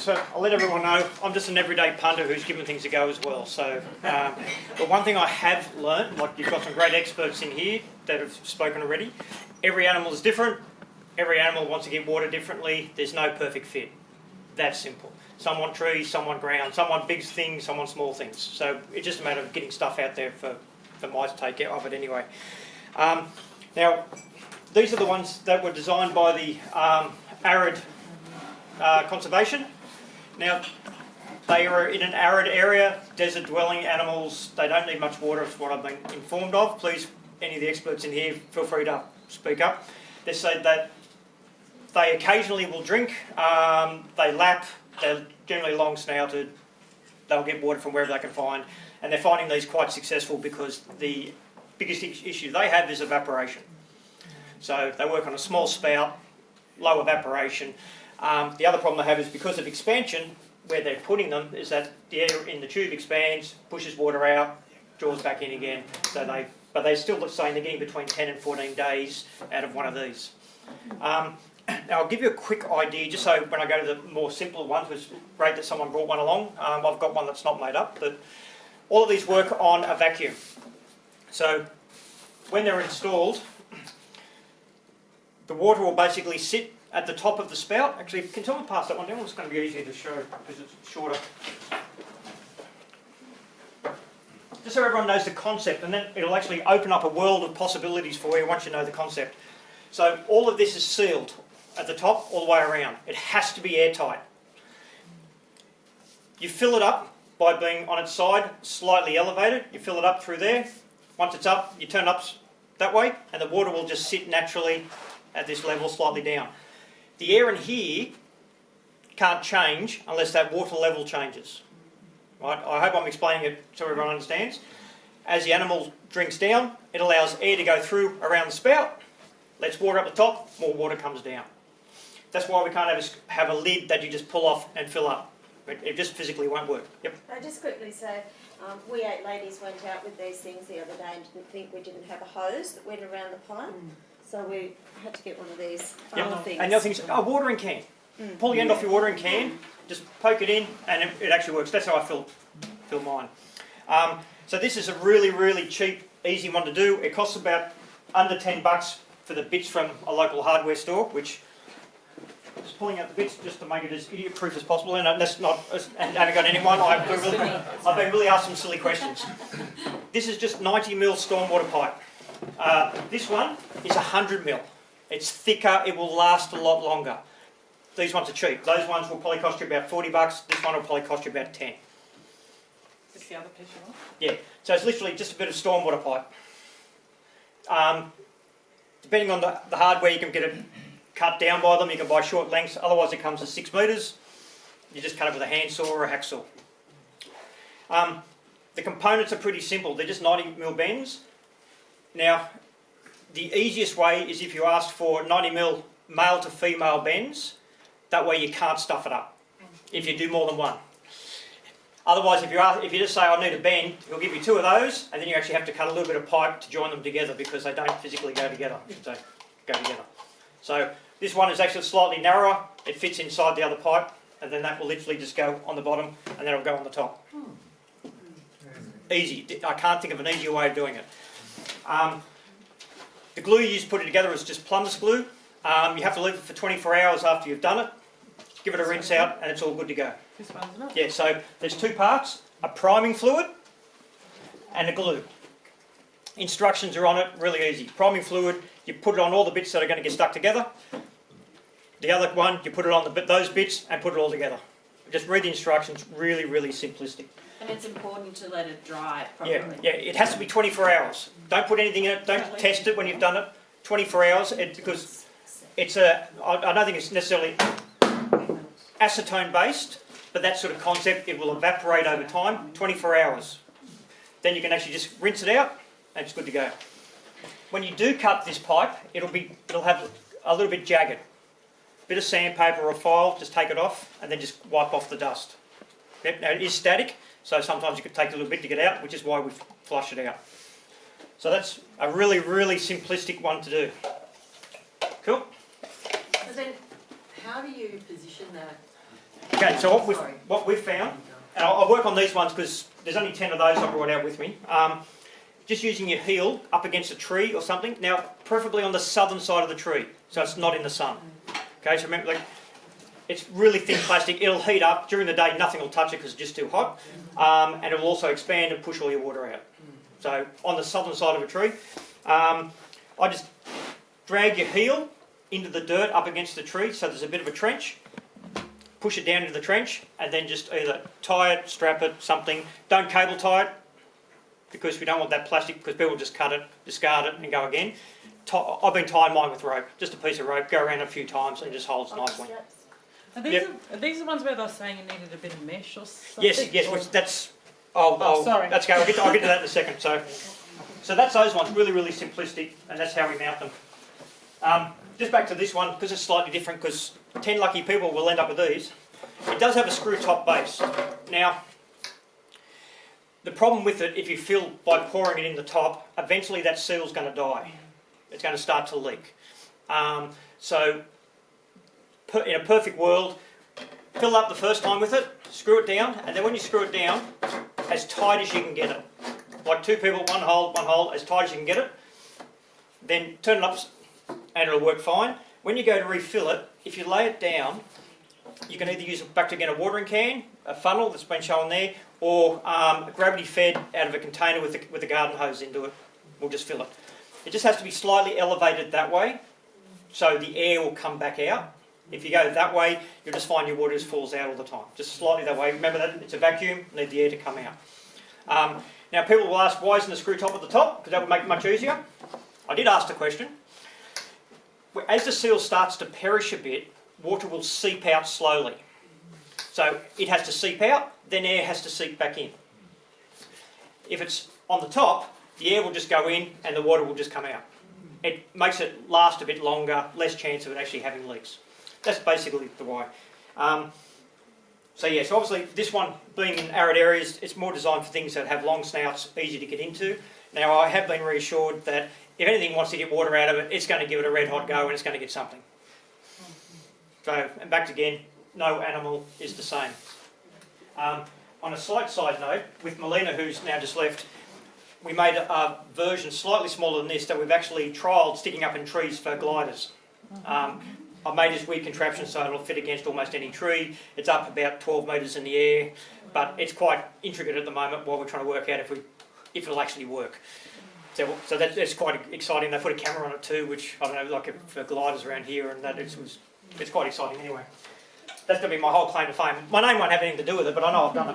So I'll let everyone know, I'm just an everyday punter who's given things a go as well. So, but one thing I have learnt, like you've got some great experts in here that have spoken already, every animal is different, every animal wants to get water differently, there's no perfect fit. That's simple. Some want trees, some want ground, some want big things, some want small things. So it's just a matter of getting stuff out there for mice to take care of it anyway. Now, these are the ones that were designed by the arid conservation. Now, they are in an arid area, desert dwelling animals, they don't need much water is what I've been informed of. Please, any of the experts in here, feel free to speak up. They say that they occasionally will drink, they lap, they're generally long snouted, they'll get water from wherever they can find, and they're finding these quite successful because the biggest issue they have is evaporation. So they work on a small spout, low evaporation. The other problem they have is because of expansion, where they're putting them, is that the air in the tube expands, pushes water out, draws back in again. So but they're still saying they're getting between 10 and 14 days out of one of these. Now I'll give you a quick idea, just so when I go to the more simpler ones, which is great that someone brought one along. I've got one that's not made up, but all of these work on a vacuum. So when they're installed, the water will basically sit at the top of the spout. Actually, can someone pass that one down? It's going to be easier to show because it's shorter. Just so everyone knows the concept, and then it'll actually open up a world of possibilities for you once you know the concept. So all of this is sealed at the top all the way around. It has to be airtight. You fill it up by being on its side, slightly elevated. You fill it up through there. Once it's up, you turn it up that way, and the water will just sit naturally at this level, slightly down. The air in here can't change unless that water level changes. Right? I hope I'm explaining it so everyone understands. As the animal drinks down, it allows air to go through around the spout, lets water up the top, more water comes down. That's why we can't have a lid that you just pull off and fill up. It just physically won't work. Yep. I just quickly say, we 8 ladies went out with these things the other day and didn't think we didn't have a hose that went around the pipe. So we had to get one of these things. And the other thing is a watering can. Pull the end off your watering can, just poke it in, and it actually works. That's how I fill mine. So this is a really, really cheap, easy one to do. It costs about under $10 for the bits from a local hardware store, which just pulling out the bits just to make it as idiot-proof as possible. And that's not, I haven't got anyone. I've been really asked some silly questions. This is just 90mm stormwater pipe. This one is 100mm. It's thicker, it will last a lot longer. These ones are cheap. Those ones will probably cost you about $40. This one will probably cost you about 10. Is this the other picture one? Yeah, so it's literally just a bit of stormwater pipe. Depending on the hardware, you can get it cut down by them. You can buy short lengths. Otherwise, it comes to 6 metres. You just cut it with a handsaw or a hacksaw. The components are pretty simple. They're just 90mm bends. Now, the easiest way is if you ask for 90mm male to female bends. That way you can't stuff it up if you do more than one. Otherwise, if you just say, I need a bend, he'll give you 2 of those, and then you actually have to cut a little bit of pipe to join them together because they don't physically go together. So this one is actually slightly narrower. It fits inside the other pipe, and then that will literally just go on the bottom, and then it'll go on the top. Easy. I can't think of an easier way of doing it. The glue you use to put it together is just plumber's glue. You have to leave it for 24 hours after you've done it. Give it a rinse out and it's all good to go. This one's not. Yeah, so there's 2 parts, a priming fluid and a glue. Instructions are on it, really easy. Priming fluid, you put it on all the bits that are going to get stuck together. The other one, you put it on those bits and put it all together. Just read the instructions, really, really simplistic. And it's important to let it dry properly. Yeah, it has to be 24 hours. Don't put anything in it, don't test it when you've done it. 24 hours, because I don't think it's necessarily acetone based, but that sort of concept, it will evaporate over time, 24 hours. Then you can actually just rinse it out and it's good to go. When you do cut this pipe, it'll have a little bit jagged. Bit of sandpaper or file, just take it off and then just wipe off the dust. Yep, now it is static, so sometimes you could take a little bit to get out, which is why we flush it out. So that's a really, really simplistic one to do. Cool? So then, how do you position that Okay, so what we've found, and I'll work on these ones because there's only 10 of those I brought out with me. Just using your heel up against a tree or something. Now, preferably on the southern side of the tree, so it's not in the sun. Okay, so remember, like, it's really thin plastic. It'll heat up during the day. Nothing will touch it because it's just too hot, and it will also expand and push all your water out. So on the southern side of a tree, I just drag your heel into the dirt up against the tree, so there's a bit of a trench. Push it down into the trench, and then just either tie it, strap it, something. Don't cable tie it, because we don't want that plastic, because people just cut it, discard it, and go again. I've been tying mine with rope, just a piece of rope, go around a few times, and it just holds nicely. Are these the ones where they're saying you needed a bit of mesh or something? Yes, or? which that's. Sorry. That's go. I'll get to that in a second. So that's those ones, really simplistic, and that's how we mount them. Just back to this one, because it's slightly different, because 10 lucky people will end up with these. It does have a screw top base. Now, the problem with it, if you fill by pouring it in the top, eventually that seal's going to die. It's going to start to leak. In a perfect world, fill up the first time with it, screw it down, and then when you screw it down, as tight as you can get it. Like two people, one hole, as tight as you can get it. Then turn it up and it'll work fine. When you go to refill it, if you lay it down, you can either use back to again a watering can, a funnel that's been shown there, or gravity fed out of a container with a garden hose into it. We'll just fill it. It just has to be slightly elevated that way, so the air will come back out. If you go that way, you'll just find your water just falls out all the time. Just slightly that way. Remember that it's a vacuum, need the air to come out. Now people will ask, why isn't the screw top at the top? Because that would make it much easier. I did ask the question. As the seal starts to perish a bit, water will seep out slowly. So it has to seep out, then air has to seep back in. If it's on the top, the air will just go in and the water will just come out. It makes it last a bit longer, less chance of it actually having leaks. That's basically the why. So obviously this one being in arid areas, it's more designed for things that have long snouts, easy to get into. Now I have been reassured that if anything wants to get water out of it, it's going to give it a red hot go and it's going to get something. So, and back again, no animal is the same. On a slight side note, with Melina, who's now just left, we made a version slightly smaller than this that we've actually trialled sticking up in trees for gliders. I made this weird contraption so it'll fit against almost any tree. It's up about 12 metres in the air, but it's quite intricate at the moment while we're trying to work out if it'll actually work. So that's quite exciting. They put a camera on it too, which I don't know, like for gliders around here, and that it's quite exciting anyway. That's going to be my whole claim to fame. My name won't have anything to do with it, but I know I've done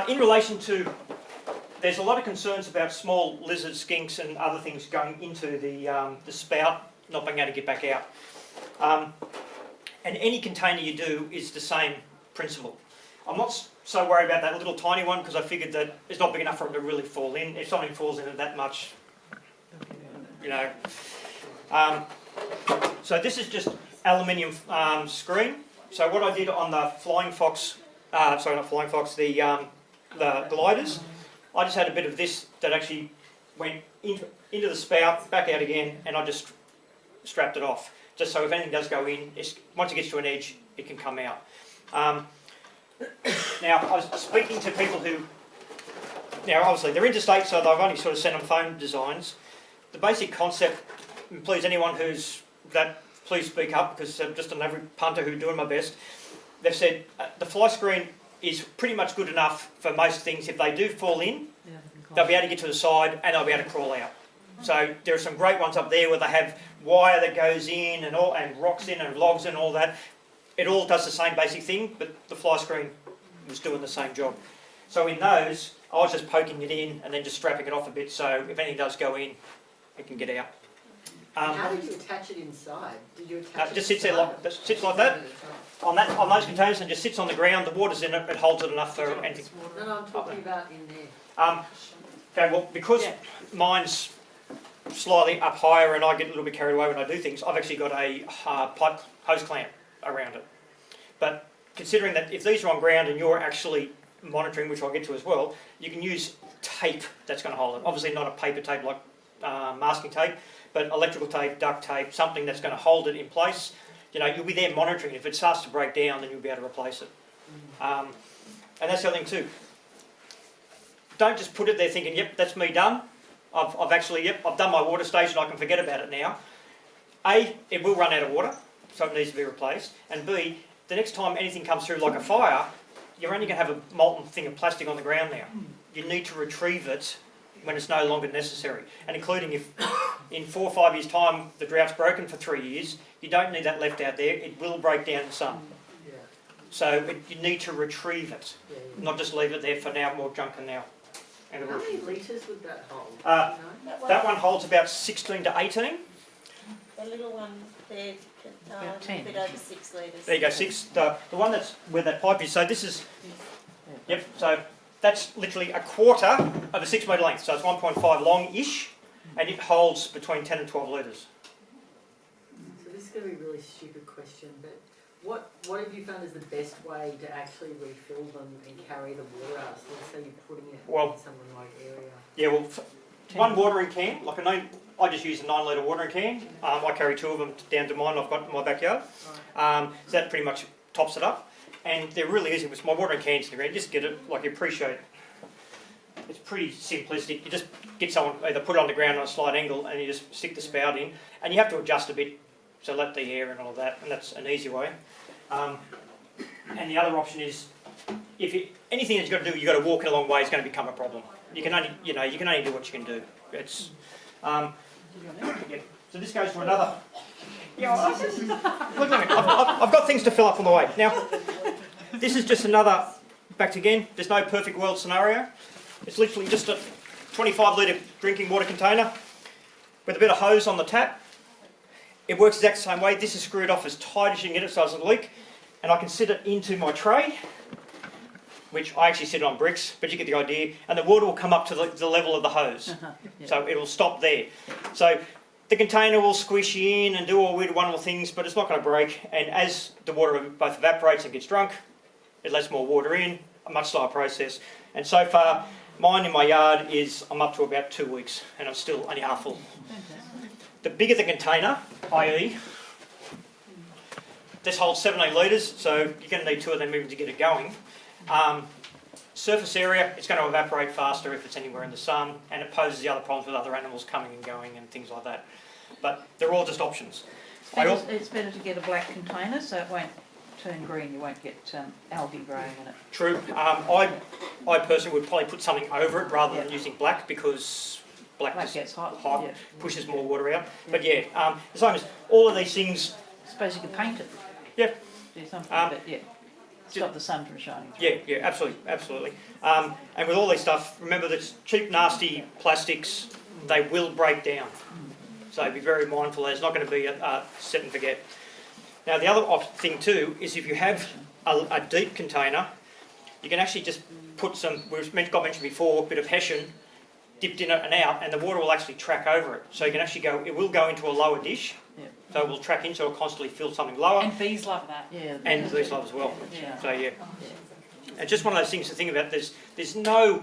it. In relation to, there's a lot of concerns about small lizards, skinks, and other things going into the spout, not being able to get back out. And any container you do is the same principle. I'm not so worried about that little tiny one because I figured that it's not big enough for them to really fall in. If something falls in it that much, you know. So this is just aluminium screen. So what I did on the Flying Fox, the gliders, I just had a bit of this that actually went into the spout, back out again, and I just strapped it off. Just so if anything does go in, once it gets to an edge, it can come out. Now, I was speaking to people who, now obviously they're interstate, so they've only sort of sent them phone designs. The basic concept, and please anyone who's that, please speak up because I'm just an average punter who's doing my best. They've said the fly screen is pretty much good enough for most things. If they do fall in, they'll be able to get to the side and they'll be able to crawl out. So there are some great ones up there where they have wire that goes in and rocks in and logs and all that. It all does the same basic thing, but the fly screen was doing the same job. So in those, I was just poking it in and then just strapping it off a bit so if anything does go in, it can get out. How did you attach it inside? Did you attach it just sits there like that. On those containers and just sits on the ground. The water's in it. It holds it enough for anything. No, I'm talking about in there. Okay, well, because mine's slightly up higher and I get a little bit carried away when I do things, I've actually got a pipe hose clamp around it. But considering that if these are on ground and you're actually monitoring, which I'll get to as well, you can use tape that's going to hold it. Obviously not a paper tape like masking tape, but electrical tape, duct tape, something that's going to hold it in place. you'll be there monitoring. If it starts to break down, then you'll be able to replace it. And that's the other thing too. Don't just put it there thinking, yep, that's me done. I've done my water station, I can forget about it now. A, it will run out of water, so it needs to be replaced. And B, the next time anything comes through like a fire, you're only going to have a molten thing of plastic on the ground now. You need to retrieve it when it's no longer necessary. And including if in 4 or 5 years' time the drought's broken for 3 years, you don't need that left out there. It will break down some. Yeah. So you need to retrieve it, Yeah. not just leave it there for now, more junk and now. And How many litres would that hold? that one holds about 16 to 18. The little one there, About a 10. bit over 6 litres. There you go, 6. The one that's where that pipe is. So this is, yep. So that's literally a quarter of a 6 metre length. So it's 1.5 long-ish, and it holds between 10 and 12 litres. So this is going to be a really stupid question, but what have you found is the best way to actually refill them and carry the water out? So let's say you're putting it in some remote area. Yeah, well, one watering can, like I just use a 9 litre watering can. I carry 2 of them down to mine I've got in my backyard. So that pretty much tops it up. And they're really easy with my watering cans in the ground. Just get it, like you appreciate. It's pretty simplistic. You just get someone, either put it on the ground on a slight angle and you just stick the spout in. And you have to adjust a bit, so let the air and all of that, and that's an easy way. And the other option is, anything that you've got to do, you've got to walk it a long way, is going to become a problem. You can only do what you can do. It's, yeah. So this goes to another. Yeah, look at me. I've got things to fill up on the way. Now, this is just another. Back again. There's no perfect world scenario. It's literally just a 25 litre drinking water container with a bit of hose on the tap. It works the exact same way. This is screwed off as tight as you can get it so it doesn't leak. And I can sit it into my tray, which I actually sit on bricks, but you get the idea. And the water will come up to the level of the hose. Yeah. So it will stop there. So the container will squish in and do all weird wonderful things, but it's not going to break. And as the water both evaporates and gets drunk, it lets more water in, a much slower process. And so far, mine in my yard I'm up to about 2 weeks, and I'm still only half full. The bigger the container, i.e., this holds 17 litres, so you're going to need 2 of them even to get it going. Surface area, it's going to evaporate faster if it's anywhere in the sun, and it poses the other problems with other animals coming and going and things like that. But they're all just options. It's better to get a black container so it won't turn green, you won't get algae growing in it. True. I personally would probably put something over it rather than using black, because black just gets hot, pushes more water out. But yeah, as long as all of these things. I suppose you could paint it. Yeah. Do something, but stop the sun from shining through. Yeah, absolutely. And with all this stuff, remember that cheap, nasty plastics, they will break down. So be very mindful. There's not going to be a set and forget. Now the other thing too is if you have a deep container, you can actually just put some, got mentioned before, a bit of hessian dipped in it and out, and the water will actually track over it. So you can actually it will go into a lower dish. Yeah. So it will track in, so it'll constantly fill something lower. And bees love that. Yeah. And bees love as well. Yeah. So yeah. And just one of those things to think about. There's no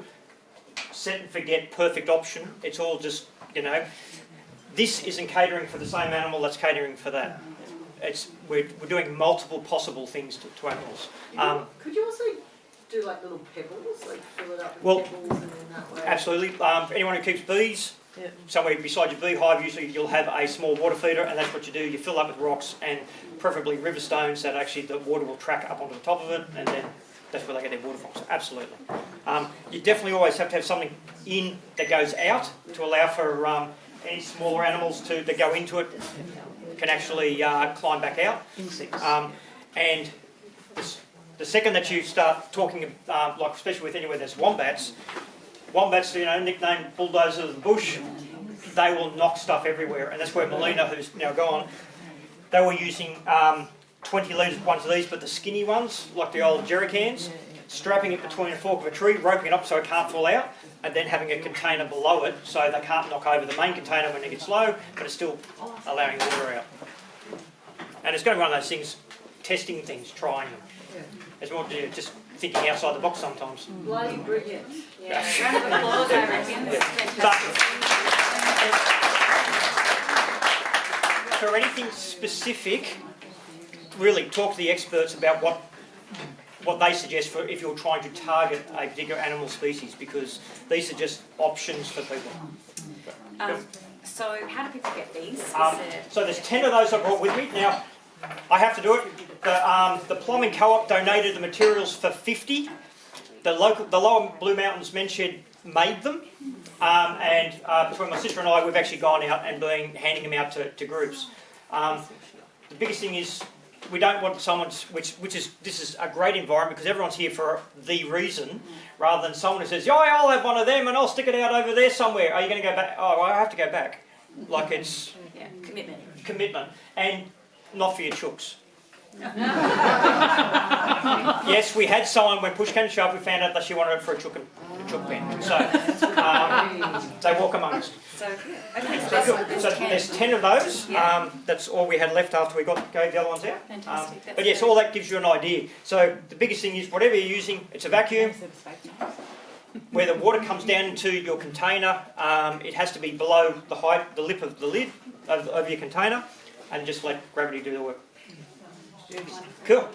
set and forget perfect option. It's all just, this isn't catering for the same animal that's catering for that. We're doing multiple possible things to animals. Could you also do like little pebbles, like fill it up with pebbles and in that way? Absolutely. For anyone who keeps bees, somewhere beside your beehive, usually you'll have a small water feeder, and that's what you do. You fill up with rocks and preferably river stones that actually the water will track up onto the top of it, and then that's where they get their water from. So absolutely. You definitely always have to have something in that goes out to allow for any smaller animals that go into it can actually climb back out. Insects. And the second that you start talking, like especially with anywhere there's wombats, nicknamed bulldozers of the bush, they will knock stuff everywhere. And that's where Melina, who's now gone, they were using 20 litre ones of these, but the skinny ones, like the old jerry cans, strapping it between a fork of a tree, roping it up so it can't fall out, and then having a container below it so they can't knock over the main container when it gets low, but it's still allowing water out. And it's going to be one of those things, testing things, trying them. It's more just thinking outside the box sometimes. Bloody brilliant. Yeah, round of applause, I reckon. It's fantastic. For anything specific, really talk to the experts about what they suggest for if you're trying to target a particular animal species, because these are just options for people. So how do people get these? So there's 10 of those I brought with me. Now, I have to do it. The Plumbing Co-op donated the materials for 50. The Lower Blue Mountains Men's Shed made them. And between my sister and I, we've actually gone out and been handing them out to groups. The biggest thing is we don't want someone, this is a great environment because everyone's here for the reason, rather than someone who says, yeah, I'll have one of them and I'll stick it out over there somewhere. Are you going to go back? Oh, I have to go back. Like it's commitment. And not for your chooks. Yes, we had someone, when push came to shove, we found out that she wanted it for a chook pen. So they walk among us. So there's 10 of those. Yeah. That's all we had left after we gave the other ones out. Fantastic. But yes, all that gives you an idea. So the biggest thing is whatever you're using, it's a vacuum. Where the water comes down into your container, it has to be below the height, the lip of the lid of your container, and just let gravity do the work. Cool.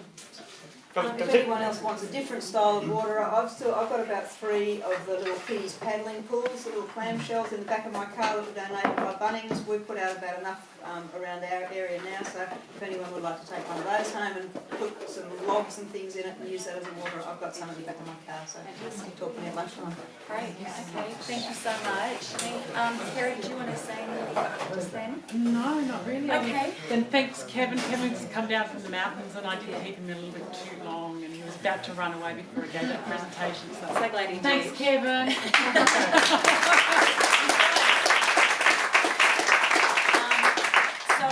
If anyone else wants a different style of water, I've got about 3 of the little P's paddling pools, the little clamshells in the back of my car that were donated by Bunnings. We've put out about enough around our area now, so if anyone would like to take one of those home and put some logs and things in it and use that as a water, I've got some in the back of my car, so you can talk to me at lunchtime. Great, okay, thank you so much. Kerry, do you want to say anything just then? No, not really. Okay. Then thanks, Kevin. Kevin's come down from the mountains and I did keep him a little bit too long and he was about to run away before he gave that presentation. So glad he did. thanks, Kevin. So